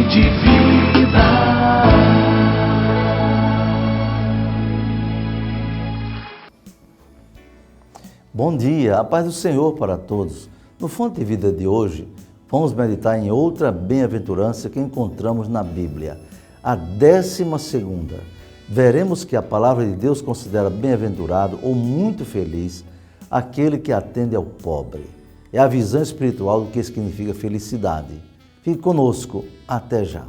de Vida. Bom dia, a paz do Senhor para todos. No Fonte de Vida de hoje, vamos meditar em outra bem-aventurança que encontramos na Bíblia, a 12ª. Veremos que a palavra de Deus considera bem-aventurado ou muito feliz aquele que atende ao pobre. É a visão espiritual do que significa felicidade. Fique conosco, até já.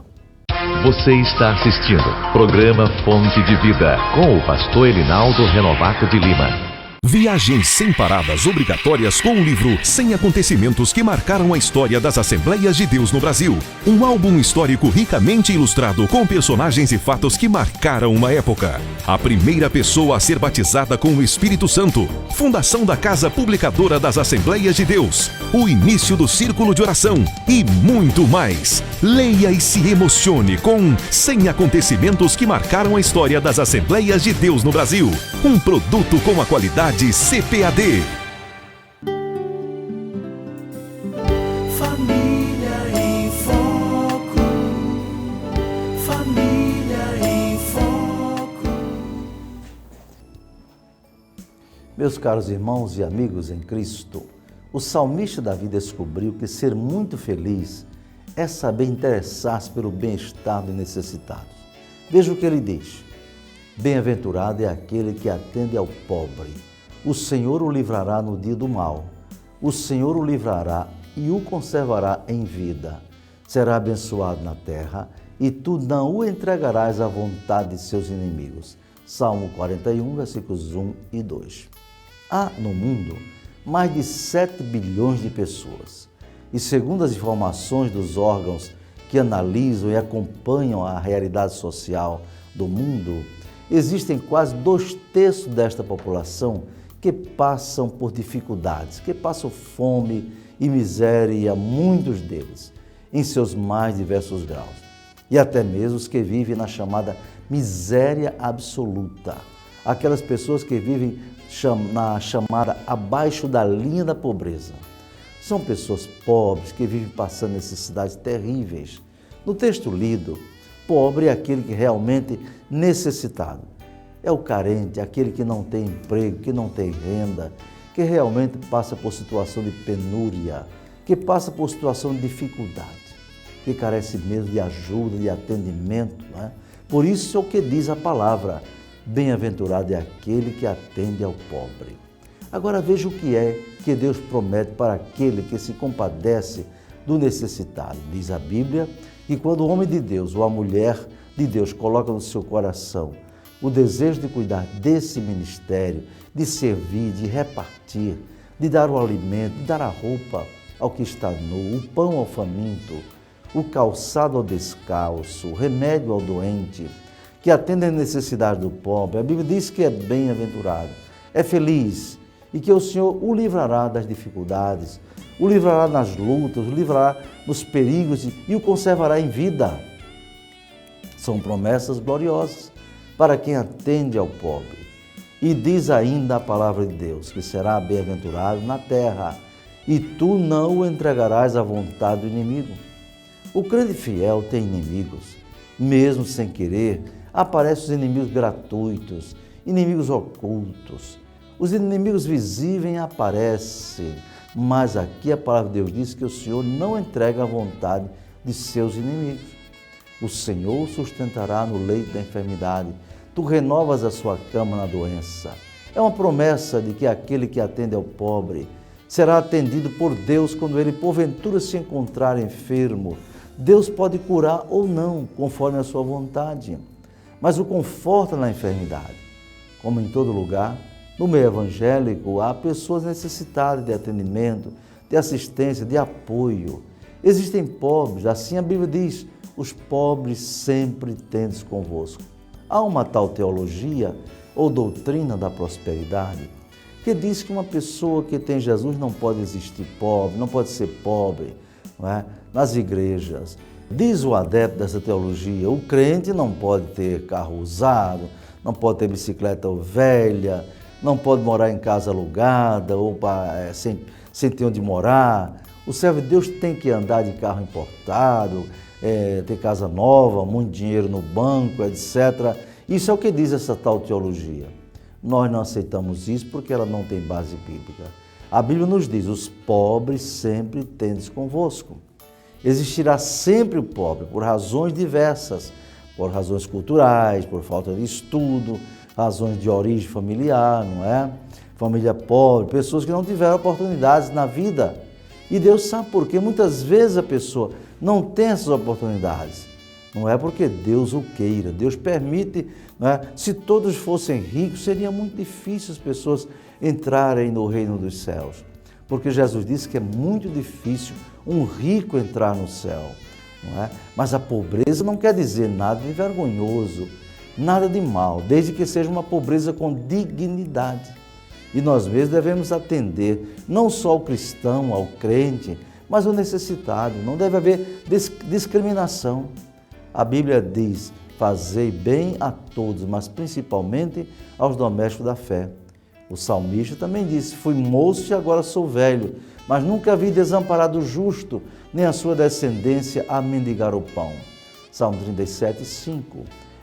Você está assistindo programa Fonte de Vida com o pastor Elinaldo Renovato de Lima. Viagem sem paradas obrigatórias com o livro 100 acontecimentos que marcaram a história das Assembleias de Deus no Brasil. Um álbum histórico ricamente ilustrado com personagens e fatos que marcaram uma época. A primeira pessoa a ser batizada com o Espírito Santo. Fundação da Casa Publicadora das Assembleias de Deus. O início do Círculo de Oração. E muito mais. Leia e se emocione com 100 acontecimentos que marcaram a história das Assembleias de Deus no Brasil. Um produto com a qualidade CPAD. Família em Foco. Família em Foco. Meus caros irmãos e amigos em Cristo, o salmista Davi descobriu que ser muito feliz é saber interessar-se pelo bem-estar dos necessitados. Veja o que ele diz: bem-aventurado é aquele que atende ao pobre. O Senhor o livrará no dia do mal. O Senhor o livrará e o conservará em vida. Será abençoado na terra e tu não o entregarás à vontade de seus inimigos. Salmo 41, versículos 1 e 2. Há no mundo mais de 7 bilhões de pessoas. E segundo as informações dos órgãos que analisam e acompanham a realidade social do mundo, existem quase 2/3 desta população que passam por dificuldades, que passam fome e miséria, muitos deles, em seus mais diversos graus. E até mesmo os que vivem na chamada miséria absoluta, aquelas pessoas que vivem na chamada abaixo da linha da pobreza. São pessoas pobres que vivem passando necessidades terríveis. No texto lido, pobre é aquele que realmente necessitado. É o carente, aquele que não tem emprego, que não tem renda, que realmente passa por situação de penúria, que passa por situação de dificuldade, que carece mesmo de ajuda, de atendimento, não é? Por isso é o que diz a palavra: bem-aventurado é aquele que atende ao pobre. Agora veja o que é que Deus promete para aquele que se compadece do necessitado. Diz a Bíblia que quando o homem de Deus ou a mulher de Deus coloca no seu coração o desejo de cuidar desse ministério, de servir, de repartir, de dar o alimento, de dar a roupa ao que está nu, o pão ao faminto, o calçado ao descalço, o remédio ao doente, que atende à necessidade do pobre, a Bíblia diz que é bem-aventurado, é feliz e que o Senhor o livrará das dificuldades, o livrará nas lutas, o livrará nos perigos e o conservará em vida. São promessas gloriosas para quem atende ao pobre. E diz ainda a palavra de Deus, que será bem-aventurado na terra, e tu não o entregarás à vontade do inimigo. O crente fiel tem inimigos, mesmo sem querer, aparecem os inimigos gratuitos, inimigos ocultos. Os inimigos visíveis aparecem, mas aqui a palavra de Deus diz que o Senhor não entrega à vontade de seus inimigos. O Senhor o sustentará no leito da enfermidade. Tu renovas a sua cama na doença. É uma promessa de que aquele que atende ao pobre será atendido por Deus quando ele porventura se encontrar enfermo. Deus pode curar ou não, conforme a sua vontade, mas o conforta na enfermidade. Como em todo lugar, no meio evangélico, há pessoas necessitadas de atendimento, de assistência, de apoio. Existem pobres, assim a Bíblia diz: os pobres sempre tendes convosco. Há uma tal teologia ou doutrina da prosperidade que diz que uma pessoa que tem Jesus não pode existir pobre, não pode ser pobre, não é? Nas igrejas. Diz o adepto dessa teologia: o crente não pode ter carro usado, não pode ter bicicleta velha, não pode morar em casa alugada ou sem ter onde morar. O servo de Deus tem que andar de carro importado, ter casa nova, muito dinheiro no banco, etc. Isso é o que diz essa tal teologia. Nós não aceitamos isso porque ela não tem base bíblica. A Bíblia nos diz, os pobres sempre tendes convosco. Existirá sempre o pobre, por razões diversas, por razões culturais, por falta de estudo, razões de origem familiar, não é? Família pobre, pessoas que não tiveram oportunidades na vida. E Deus sabe por quê. Muitas vezes a pessoa não tem essas oportunidades. Não é porque Deus o queira, Deus permite, não é? Se todos fossem ricos, seria muito difícil as pessoas entrarem no reino dos céus. Porque Jesus disse que é muito difícil um rico entrar no céu. Não é? Mas a pobreza não quer dizer nada de vergonhoso, nada de mal, desde que seja uma pobreza com dignidade. E nós mesmos devemos atender não só ao cristão, ao crente, mas ao necessitado. Não deve haver discriminação. A Bíblia diz, fazei bem a todos, mas principalmente aos domésticos da fé. O salmista também disse, fui moço e agora sou velho, mas nunca vi desamparado o justo, nem a sua descendência a mendigar o pão. Salmo 37, 5.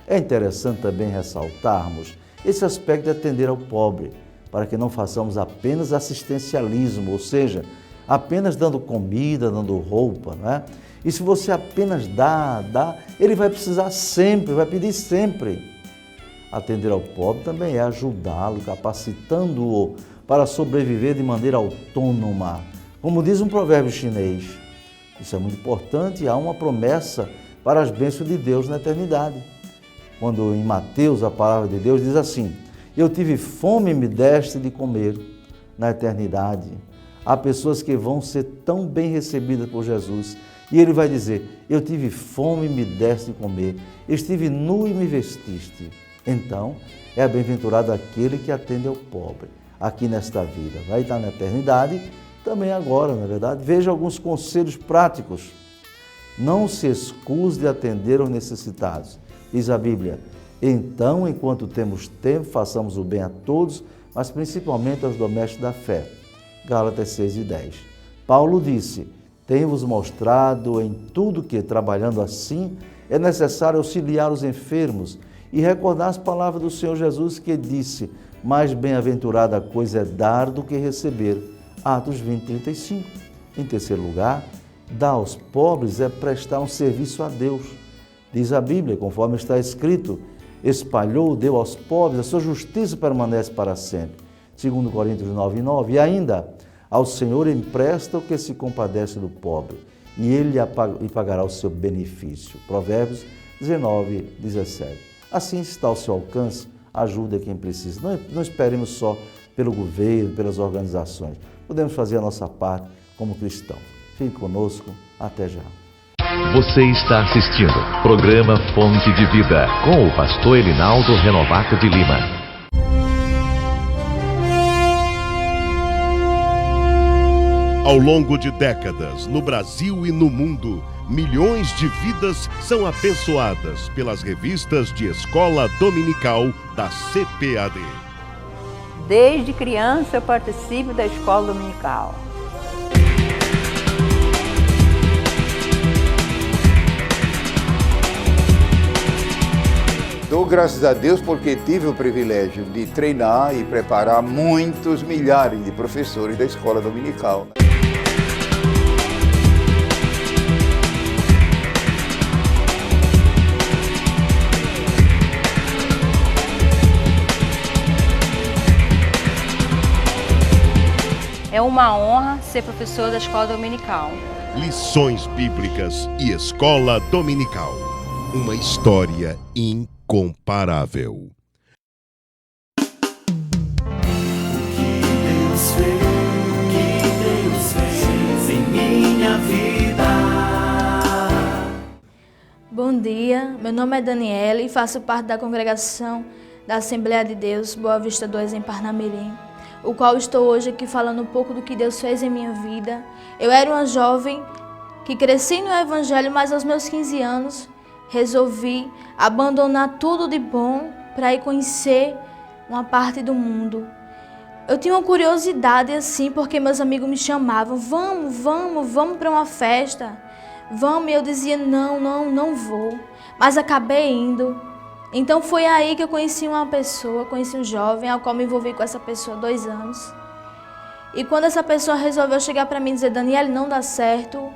É interessante também ressaltarmos esse aspecto de atender ao pobre, para que não façamos apenas assistencialismo, ou seja, apenas dando comida, dando roupa, não é? E se você apenas dá, ele vai precisar sempre, vai pedir sempre. Atender ao pobre também é ajudá-lo, capacitando-o para sobreviver de maneira autônoma. Como diz um provérbio chinês, isso é muito importante, há uma promessa para as bênçãos de Deus na eternidade. Quando em Mateus a palavra de Deus diz assim, eu tive fome e me deste de comer na eternidade. Há pessoas que vão ser tão bem recebidas por Jesus e ele vai dizer, eu tive fome e me deste de comer, estive nu e me vestiste. Então, é bem-aventurado aquele que atende ao pobre, aqui nesta vida. Vai estar na eternidade, também agora, na verdade. Veja alguns conselhos práticos. Não se excuse de atender aos necessitados. Diz a Bíblia, então, enquanto temos tempo, façamos o bem a todos, mas principalmente aos domésticos da fé. Gálatas 6:10. Paulo disse, tenho-vos mostrado em tudo que, trabalhando assim, é necessário auxiliar os enfermos e recordar as palavras do Senhor Jesus que disse, mais bem-aventurada coisa é dar do que receber. Atos 20:35. Em terceiro lugar, dar aos pobres é prestar um serviço a Deus. Diz a Bíblia, conforme está escrito, espalhou, deu aos pobres, a sua justiça permanece para sempre. 2 Coríntios 9:9. E ainda, ao Senhor empresta o que se compadece do pobre, e ele lhe pagará o seu benefício. Provérbios 19:17. Assim está ao seu alcance, ajuda quem precisa. Não esperemos só pelo governo, pelas organizações. Podemos fazer a nossa parte como cristãos. Fique conosco, até já. Você está assistindo programa Fonte de Vida com o pastor Elinaldo Renovato de Lima. Ao longo de décadas, no Brasil e no mundo, milhões de vidas são abençoadas pelas revistas de escola dominical da CPAD. Desde criança eu participo da escola dominical. Dou graças a Deus porque tive o privilégio de treinar e preparar muitos milhares de professores da escola dominical. É uma honra ser professor da escola dominical. Lições bíblicas e escola dominical. Uma história incomparável. O que Deus fez em minha vida. Bom dia, meu nome é Daniela e faço parte da congregação da Assembleia de Deus Boa Vista 2 em Parnamirim, o qual estou hoje aqui falando um pouco do que Deus fez em minha vida. Eu era uma jovem que cresci no Evangelho, mas aos meus 15 anos resolvi abandonar tudo de bom para ir conhecer uma parte do mundo. Eu tinha uma curiosidade assim, porque meus amigos me chamavam, vamos para uma festa, vamos, e eu dizia, não vou. Mas acabei indo. Então foi aí que eu conheci uma pessoa, conheci um jovem, ao qual me envolvi com essa pessoa há 2 anos. E quando essa pessoa resolveu chegar para mim e dizer, Daniele, não dá certo,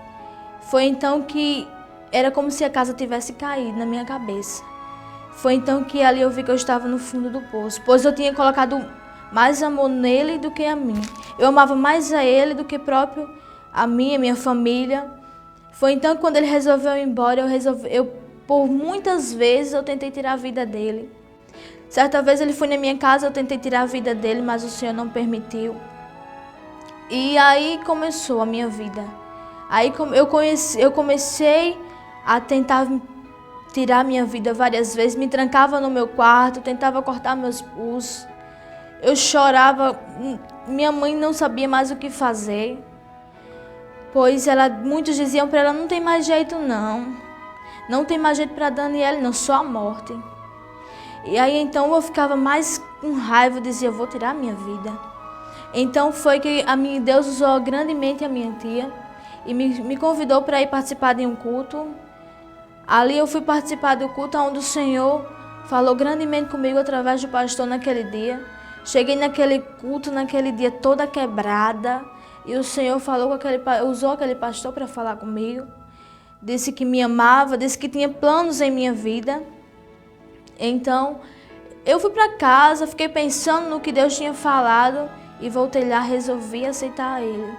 foi então que era como se a casa tivesse caído na minha cabeça. Foi então que ali eu vi que eu estava no fundo do poço, pois eu tinha colocado mais amor nele do que a mim. Eu amava mais a ele do que próprio a minha família. Foi então que quando ele resolveu ir embora, por muitas vezes eu tentei tirar a vida dele. Certa vez ele foi na minha casa, eu tentei tirar a vida dele, mas o Senhor não permitiu. E aí começou a minha vida. Aí eu comecei a tentar tirar minha vida várias vezes, me trancava no meu quarto, tentava cortar meus pulsos. Eu chorava, minha mãe não sabia mais o que fazer, pois muitos diziam para ela, não tem mais jeito não tem mais jeito para Daniele não, só a morte. E aí então eu ficava mais com raiva, dizia, eu vou tirar a minha vida. Então foi que Deus usou grandemente a minha tia e me convidou para ir participar de um culto. Ali eu fui participar do culto onde o Senhor falou grandemente comigo através do pastor naquele dia. Cheguei naquele culto, naquele dia toda quebrada, e o Senhor usou aquele pastor para falar comigo. Disse que me amava, disse que tinha planos em minha vida. Então, eu fui para casa, fiquei pensando no que Deus tinha falado e voltei lá, resolvi aceitar Ele.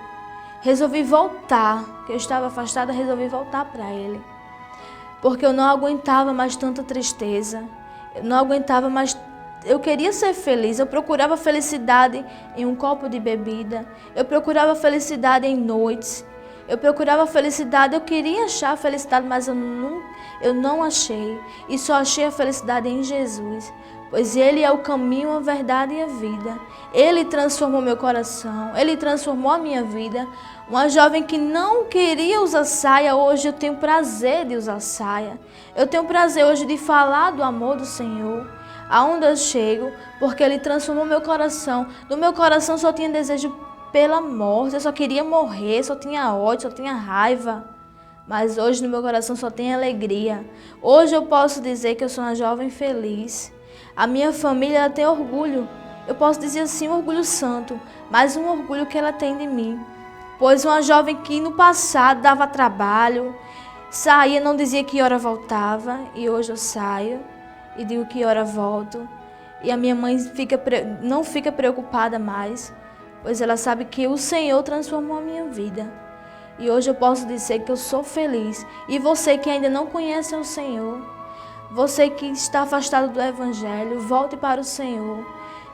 Resolvi voltar, que eu estava afastada, resolvi voltar para Ele. Porque eu não aguentava mais tanta tristeza, eu não aguentava mais. Eu queria ser feliz, eu procurava felicidade em um copo de bebida, eu procurava felicidade em noites, eu procurava felicidade, eu queria achar a felicidade, mas eu não achei. E só achei a felicidade em Jesus, pois Ele é o caminho, a verdade e a vida. Ele transformou meu coração, Ele transformou a minha vida. Uma jovem que não queria usar saia, hoje eu tenho prazer de usar saia. Eu tenho prazer hoje de falar do amor do Senhor, aonde eu chego, porque Ele transformou meu coração. No meu coração só tinha desejo pela morte, eu só queria morrer, só tinha ódio, só tinha raiva. Mas hoje no meu coração só tem alegria. Hoje eu posso dizer que eu sou uma jovem feliz. A minha família ela tem orgulho, eu posso dizer assim, um orgulho santo, mas um orgulho que ela tem de mim. Pois uma jovem que no passado dava trabalho, saía, não dizia que hora voltava, e hoje eu saio e digo que hora volto. E a minha mãe não fica preocupada mais, pois ela sabe que o Senhor transformou a minha vida. E hoje eu posso dizer que eu sou feliz. E você que ainda não conhece o Senhor, você que está afastado do Evangelho, volte para o Senhor.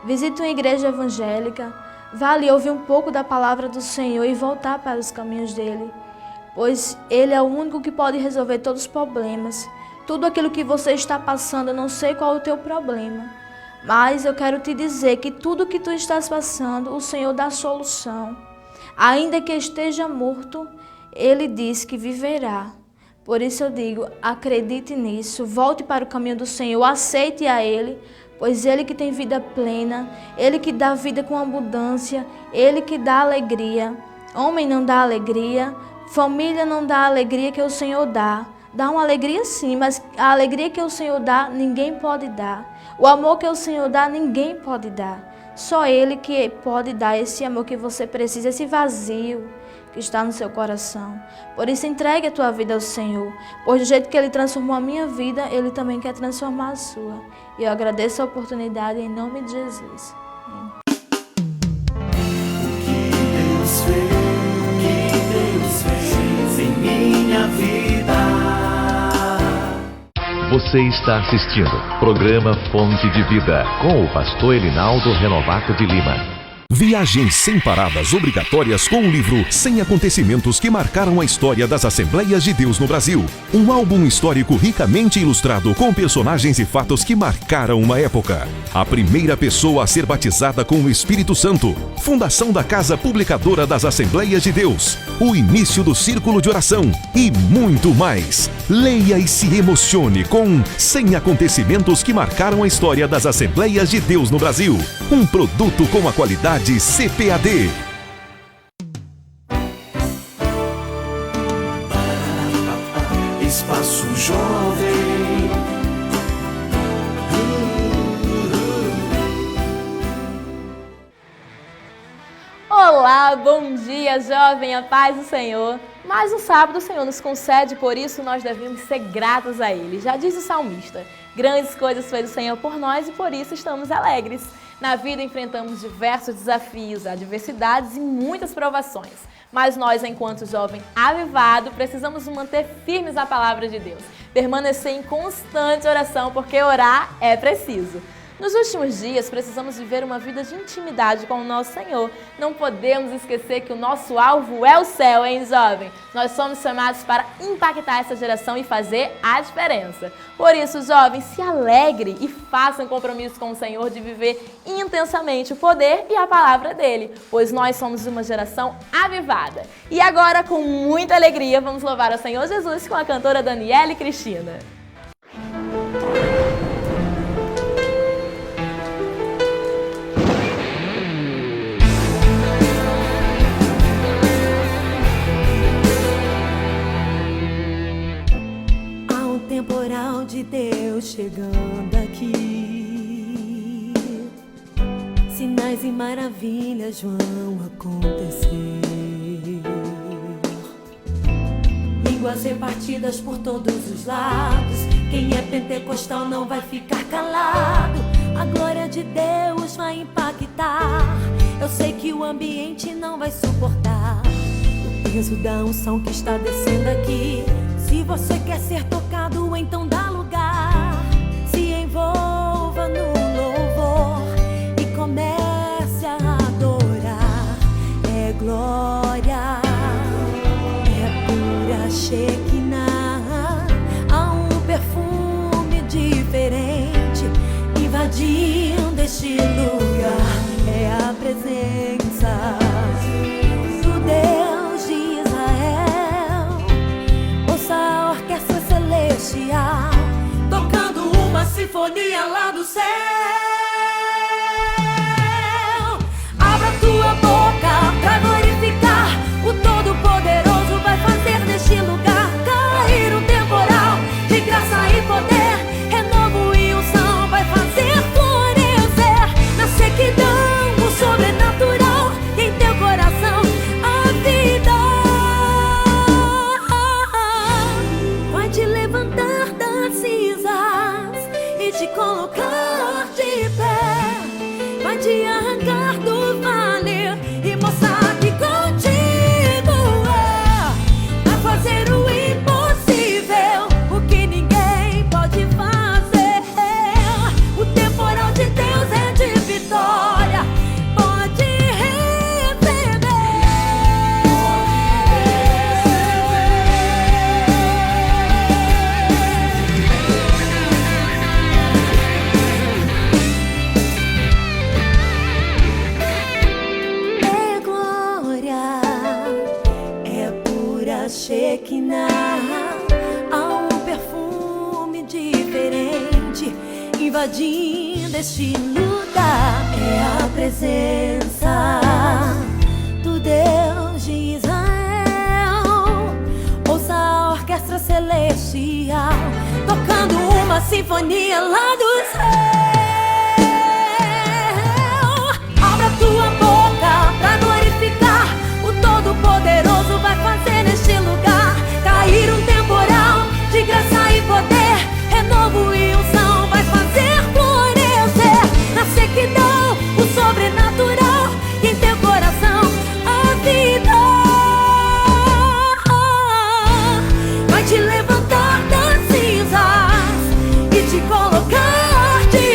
Visite uma igreja evangélica, vá ali ouvir um pouco da palavra do Senhor e voltar para os caminhos dEle. Pois Ele é o único que pode resolver todos os problemas. Tudo aquilo que você está passando, eu não sei qual é o teu problema, mas eu quero te dizer que tudo que tu estás passando, o Senhor dá solução. Ainda que esteja morto, Ele diz que viverá. Por isso eu digo, acredite nisso, volte para o caminho do Senhor, aceite a Ele, pois Ele que tem vida plena, Ele que dá vida com abundância, Ele que dá alegria. Homem não dá alegria, família não dá a alegria que o Senhor dá. Dá uma alegria sim, mas a alegria que o Senhor dá, ninguém pode dar. O amor que o Senhor dá, ninguém pode dar. Só Ele que pode dar esse amor que você precisa, esse vazio que está no seu coração. Por isso entregue a tua vida ao Senhor, pois do jeito que Ele transformou a minha vida, Ele também quer transformar a sua. E eu agradeço a oportunidade em nome de Jesus. O que Deus fez em minha vida. Você está assistindo programa Fonte de Vida com o pastor Elinaldo Renovato de Lima. Viagens sem paradas obrigatórias com o livro 100 acontecimentos que marcaram a história das Assembleias de Deus no Brasil. Um álbum histórico ricamente ilustrado com personagens e fatos que marcaram uma época. A primeira pessoa a ser batizada com o Espírito Santo. Fundação da Casa Publicadora das Assembleias de Deus. O início do Círculo de Oração. E muito mais. Leia e se emocione com 100 acontecimentos que marcaram a história das Assembleias de Deus no Brasil. Um produto com a qualidade CPAD. Olá, bom dia, jovem, a paz do Senhor. Mais um sábado o Senhor nos concede, por isso nós devemos ser gratos a Ele. Já diz o salmista, grandes coisas fez o Senhor por nós e por isso estamos alegres. Na vida enfrentamos diversos desafios, adversidades e muitas provações. Mas nós, enquanto jovem avivado, precisamos manter firmes a palavra de Deus. Permanecer em constante oração, porque orar é preciso. Nos últimos dias, precisamos viver uma vida de intimidade com o nosso Senhor. Não podemos esquecer que o nosso alvo é o céu, hein, jovem? Nós somos chamados para impactar essa geração e fazer a diferença. Por isso, jovem, se alegre e faça um compromisso com o Senhor de viver intensamente o poder e a palavra dele, pois nós somos uma geração avivada. E agora, com muita alegria, vamos louvar ao Senhor Jesus com a cantora Daniele Cristina. Temporal de Deus chegando aqui, sinais e maravilhas vão acontecer, línguas repartidas por todos os lados. Quem é pentecostal não vai ficar calado, a glória de Deus vai impactar. Eu sei que o ambiente não vai suportar o peso da unção que está descendo aqui. Se você quer ser tocado, então dá lugar. Se envolva no louvor e comece a adorar. É glória, é pura Shekinah. Há um perfume diferente invadindo este lugar. É a presença do Deus de celestial, tocando uma sinfonia lá do céu. Abra tua boca pra glorificar o Todo-Poderoso. Vai fazer neste lugar cair um temporal de graça e poder, renovo e unção. Vai fazer florescer na sequidão o sobrenatural em teu coração. A vida te levantar das cinzas e te colocar de pé. Vai te arrancar do vale e mostrar que contigo vai fazer o impossível, o que ninguém pode fazer. O temporal de Deus é de vitória. Pode receber. Shekinah, há um perfume diferente invadindo este lugar. É a presença do Deus de Israel. Ouça a orquestra celestial tocando uma sinfonia lá do céu. Abra tua boca pra glorificar o Todo-Poderoso. Vai fazer neste lugar cair um temporal de graça e poder, renovo e unção. Vai fazer florescer na sequidão o sobrenatural em teu coração. A vida vai te levantar das cinzas e te colocar de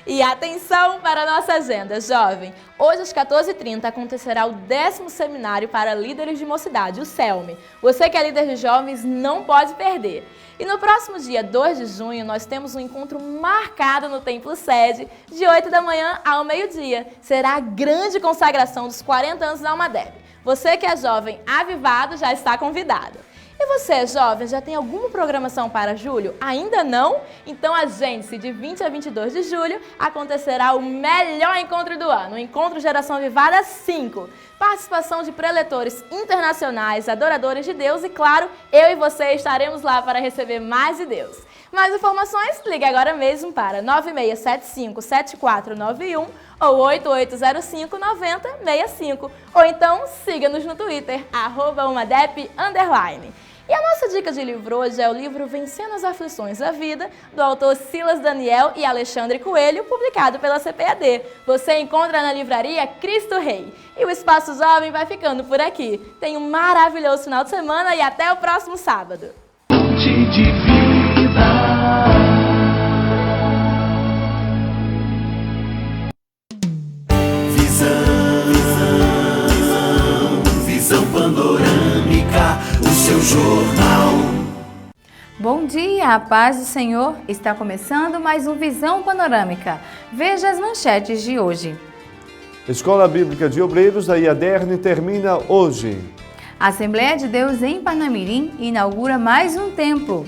E atenção para a nossa agenda, jovem! Hoje às 14h30 acontecerá o 10º Seminário para Líderes de Mocidade, o CELME. Você que é líder de jovens não pode perder. E no próximo dia 2 de junho nós temos um encontro marcado no Templo Sede, de 8 da manhã ao meio-dia. Será a grande consagração dos 40 anos da Almadeb. Você que é jovem avivado já está convidado. E você, jovem, já tem alguma programação para julho? Ainda não? Então agende-se, de 20 a 22 de julho acontecerá o melhor encontro do ano, o Encontro Geração Avivada 5. Participação de preletores internacionais, adoradores de Deus e, claro, eu e você estaremos lá para receber mais de Deus. Mais informações? Ligue agora mesmo para 9675-7491 ou 8805-9065. Ou então, siga-nos no Twitter, @umadep_. E a nossa dica de livro hoje é o livro Vencendo as Aflições da Vida, do autor Silas Daniel e Alexandre Coelho, publicado pela CPAD. Você encontra na livraria Cristo Rei. E o Espaço Jovem vai ficando por aqui. Tenha um maravilhoso final de semana e até o próximo sábado. Visão panorâmica, o seu jornal. Bom dia, a paz do Senhor. Está começando mais um Visão Panorâmica. Veja as manchetes de hoje. Escola Bíblica de Obreiros da IADERN termina hoje. A Assembleia de Deus em Parnamirim inaugura mais um templo.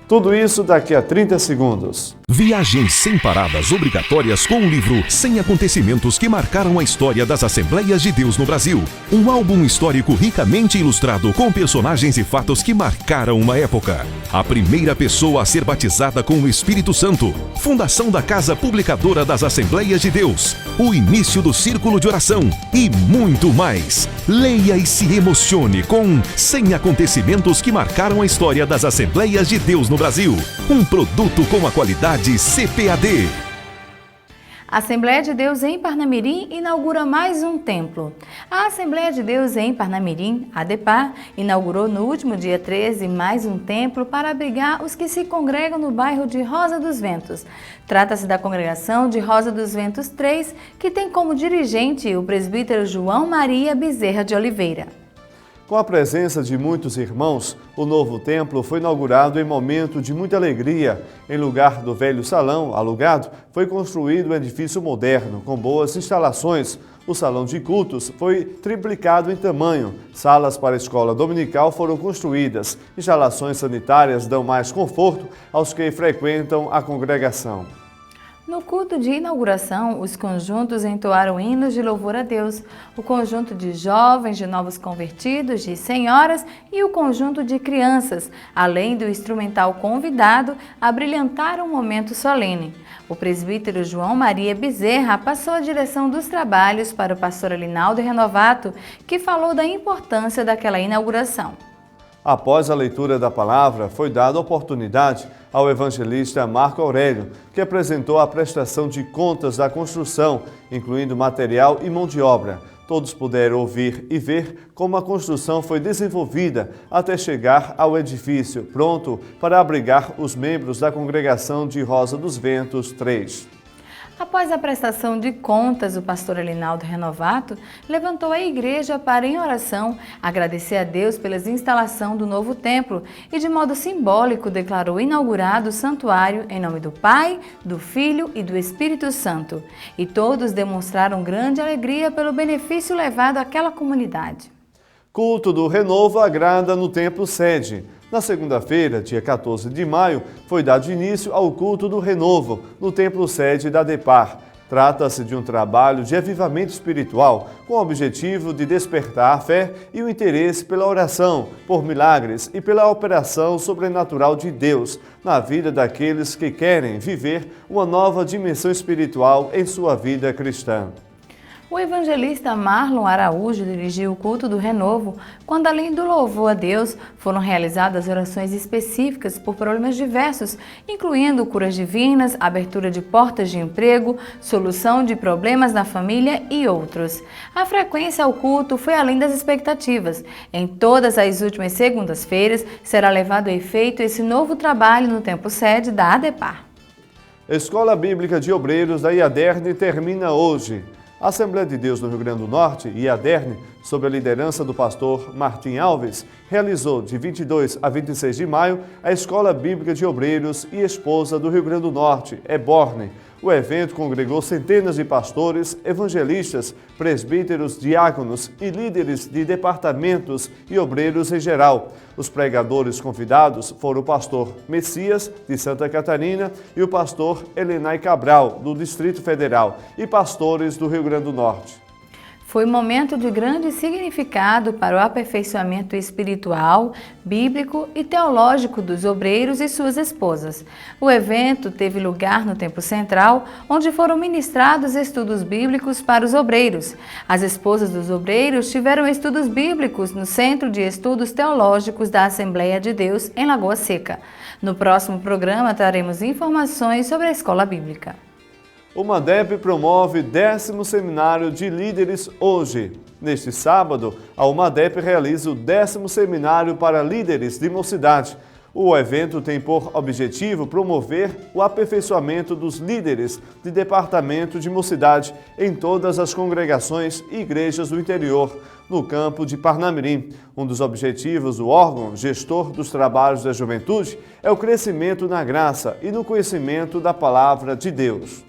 Tudo isso daqui a 30 segundos. Viagem sem paradas obrigatórias com o livro 100 acontecimentos que marcaram a história das Assembleias de Deus no Brasil. Um álbum histórico ricamente ilustrado com personagens e fatos que marcaram uma época. A primeira pessoa a ser batizada com o Espírito Santo. Fundação da Casa Publicadora das Assembleias de Deus. O início do Círculo de Oração. E muito mais. Leia e se emocione com 100 acontecimentos que marcaram a história das Assembleias de Deus no Brasil. Um produto com a qualidade CPAD. A Assembleia de Deus em Parnamirim inaugura mais um templo. A Assembleia de Deus em Parnamirim, ADEPAR, inaugurou no último dia 13 mais um templo para abrigar os que se congregam no bairro de Rosa dos Ventos. Trata-se da congregação de Rosa dos Ventos 3, que tem como dirigente o presbítero João Maria Bezerra de Oliveira. Com a presença de muitos irmãos, o novo templo foi inaugurado em momento de muita alegria. Em lugar do velho salão alugado, foi construído um edifício moderno, com boas instalações. O salão de cultos foi triplicado em tamanho. Salas para a escola dominical foram construídas. Instalações sanitárias dão mais conforto aos que frequentam a congregação. No culto de inauguração, os conjuntos entoaram hinos de louvor a Deus. O conjunto de jovens, de novos convertidos, de senhoras e o conjunto de crianças, além do instrumental convidado, abrilhantaram o momento solene. O presbítero João Maria Bezerra passou a direção dos trabalhos para o pastor Alinaldo Renovato, que falou da importância daquela inauguração. Após a leitura da palavra, foi dada oportunidade ao evangelista Marco Aurélio, que apresentou a prestação de contas da construção, incluindo material e mão de obra. Todos puderam ouvir e ver como a construção foi desenvolvida até chegar ao edifício, pronto para abrigar os membros da congregação de Rosa dos Ventos 3. Após a prestação de contas, o pastor Alinaldo Renovato levantou a igreja para, em oração, agradecer a Deus pela instalação do novo templo e, de modo simbólico, declarou inaugurado o santuário em nome do Pai, do Filho e do Espírito Santo. E todos demonstraram grande alegria pelo benefício levado àquela comunidade. Culto do Renovo agrada no Templo Sede. Na segunda-feira, dia 14 de maio, foi dado início ao culto do Renovo, no Templo Sede da ADEPAR. Trata-se de um trabalho de avivamento espiritual, com o objetivo de despertar a fé e o interesse pela oração, por milagres e pela operação sobrenatural de Deus na vida daqueles que querem viver uma nova dimensão espiritual em sua vida cristã. O evangelista Marlon Araújo dirigiu o culto do Renovo, quando além do louvor a Deus, foram realizadas orações específicas por problemas diversos, incluindo curas divinas, abertura de portas de emprego, solução de problemas na família e outros. A frequência ao culto foi além das expectativas. Em todas as últimas segundas-feiras será levado a efeito esse novo trabalho no Templo Sede da ADEPAR. Escola Bíblica de Obreiros da IADERN termina hoje. A Assembleia de Deus no Rio Grande do Norte, IADERN, sob a liderança do pastor Martim Alves, realizou de 22 a 26 de maio a Escola Bíblica de Obreiros e Esposa do Rio Grande do Norte, EBORN. O evento congregou centenas de pastores, evangelistas, presbíteros, diáconos e líderes de departamentos e obreiros em geral. Os pregadores convidados foram o pastor Messias, de Santa Catarina, e o pastor Elenay Cabral, do Distrito Federal, e pastores do Rio Grande do Norte. Foi um momento de grande significado para o aperfeiçoamento espiritual, bíblico e teológico dos obreiros e suas esposas. O evento teve lugar no Templo Central, onde foram ministrados estudos bíblicos para os obreiros. As esposas dos obreiros tiveram estudos bíblicos no Centro de Estudos Teológicos da Assembleia de Deus, em Lagoa Seca. No próximo programa, traremos informações sobre a escola bíblica. O MADEP promove 10º Seminário de Líderes hoje. Neste sábado, a UMADEP realiza o 10º Seminário para Líderes de Mocidade. O evento tem por objetivo promover o aperfeiçoamento dos líderes de departamento de mocidade em todas as congregações e igrejas do interior, no campo de Parnamirim. Um dos objetivos do órgão gestor dos trabalhos da juventude é o crescimento na graça e no conhecimento da palavra de Deus.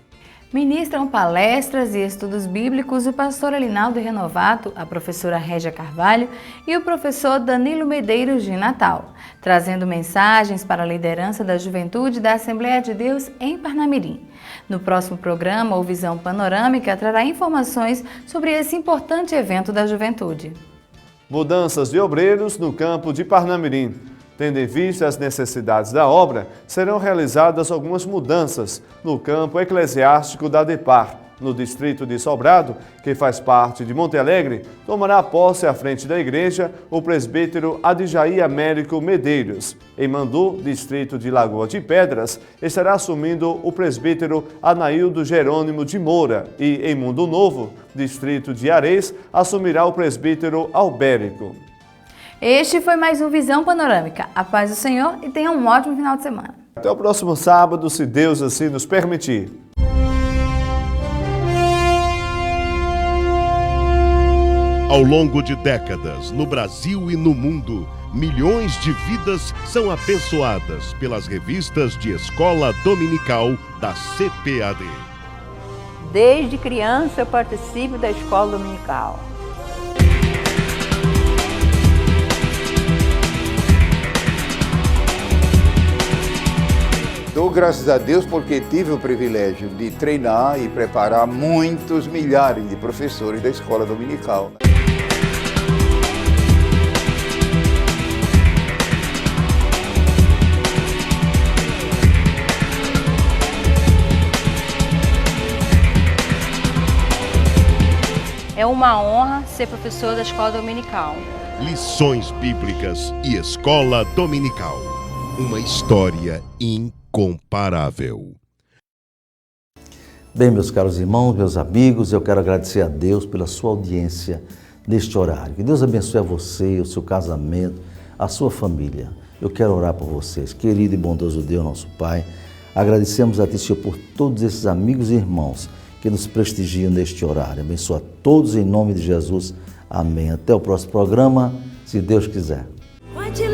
Ministram palestras e estudos bíblicos o pastor Elinaldo Renovato, a professora Régia Carvalho e o professor Danilo Medeiros de Natal, trazendo mensagens para a liderança da juventude da Assembleia de Deus em Parnamirim. No próximo programa, o Visão Panorâmica trará informações sobre esse importante evento da juventude. Mudanças de obreiros no campo de Parnamirim. Tendo em vista as necessidades da obra, serão realizadas algumas mudanças no campo eclesiástico da DEPAR. No distrito de Sobrado, que faz parte de Monte Alegre, tomará posse à frente da igreja o presbítero Adjaí Américo Medeiros. Em Mandu, distrito de Lagoa de Pedras, estará assumindo o presbítero Anaildo Jerônimo de Moura e, em Mundo Novo, distrito de Areis, assumirá o presbítero Albérico. Este foi mais um Visão Panorâmica. A paz do Senhor e tenha um ótimo final de semana. Até o próximo sábado, se Deus assim nos permitir. Ao longo de décadas, no Brasil e no mundo, milhões de vidas são abençoadas pelas revistas de escola dominical da CPAD. Desde criança eu participo da escola dominical. Dou graças a Deus porque tive o privilégio de treinar e preparar muitos milhares de professores da escola dominical. É uma honra ser professor da escola dominical. Lições bíblicas e escola dominical. Uma história incomparável. Bem, meus caros irmãos, meus amigos, eu quero agradecer a Deus pela sua audiência neste horário. Que Deus abençoe a você, o seu casamento, a sua família. Eu quero orar por vocês. Querido e bondoso Deus, nosso Pai, agradecemos a Ti, Senhor, por todos esses amigos e irmãos que nos prestigiam neste horário. Abençoa todos em nome de Jesus. Amém. Até o próximo programa, se Deus quiser. Pode